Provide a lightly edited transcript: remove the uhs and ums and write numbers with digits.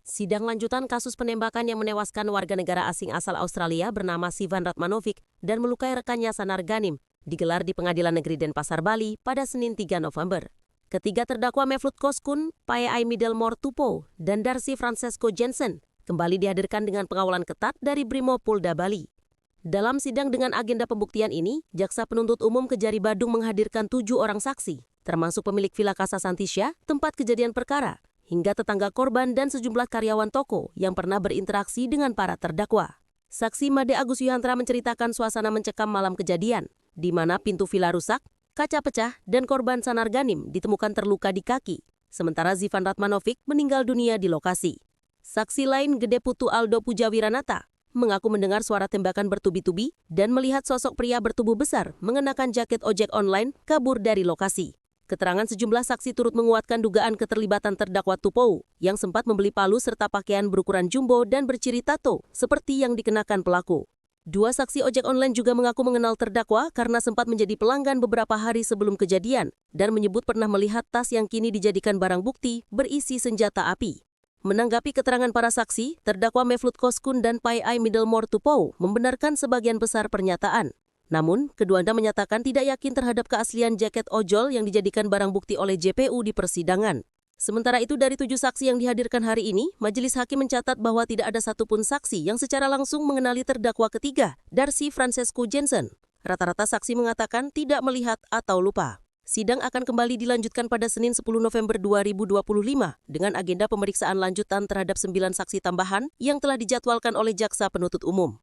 Sidang lanjutan kasus penembakan yang menewaskan warga negara asing asal Australia bernama Sivan Ratmanovic dan melukai rekannya Sanar Ghanim digelar di Pengadilan Negeri Denpasar, Bali pada Senin 3 November. Ketiga terdakwa Mevlut Koskun, Pae Middlemore Tupou, dan Darcy Francesco Jensen kembali dihadirkan dengan pengawalan ketat dari Brimopolda Bali. Dalam sidang dengan agenda pembuktian ini, Jaksa Penuntut Umum Kejari Badung menghadirkan 7 orang saksi, termasuk pemilik Villa Casa Santisha, tempat kejadian perkara, hingga tetangga korban dan sejumlah karyawan toko yang pernah berinteraksi dengan para terdakwa. Saksi Made Agus Yuhantra menceritakan suasana mencekam malam kejadian, di mana pintu villa rusak, kaca pecah, dan korban Sanar Ghanim ditemukan terluka di kaki, sementara Sivan Ratmanovic meninggal dunia di lokasi. Saksi lain Gede Putu Aldo Pujawiranata mengaku mendengar suara tembakan bertubi-tubi dan melihat sosok pria bertubuh besar mengenakan jaket ojek online kabur dari lokasi. Keterangan sejumlah saksi turut menguatkan dugaan keterlibatan terdakwa Tupou yang sempat membeli palu serta pakaian berukuran jumbo dan berciri tato seperti yang dikenakan pelaku. Dua saksi ojek online juga mengaku mengenal terdakwa karena sempat menjadi pelanggan beberapa hari sebelum kejadian dan menyebut pernah melihat tas yang kini dijadikan barang bukti berisi senjata api. Menanggapi keterangan para saksi, terdakwa Mevlut Koskun dan Pae Middlemore Tupou membenarkan sebagian besar pernyataan. Namun, keduanya menyatakan tidak yakin terhadap keaslian jaket ojol yang dijadikan barang bukti oleh JPU di persidangan. Sementara itu, dari 7 saksi yang dihadirkan hari ini, Majelis Hakim mencatat bahwa tidak ada satupun saksi yang secara langsung mengenali terdakwa ketiga, Darcy Francesco Jensen. Rata-rata saksi mengatakan tidak melihat atau lupa. Sidang akan kembali dilanjutkan pada Senin 10 November 2025 dengan agenda pemeriksaan lanjutan terhadap 9 saksi tambahan yang telah dijadwalkan oleh Jaksa Penuntut Umum.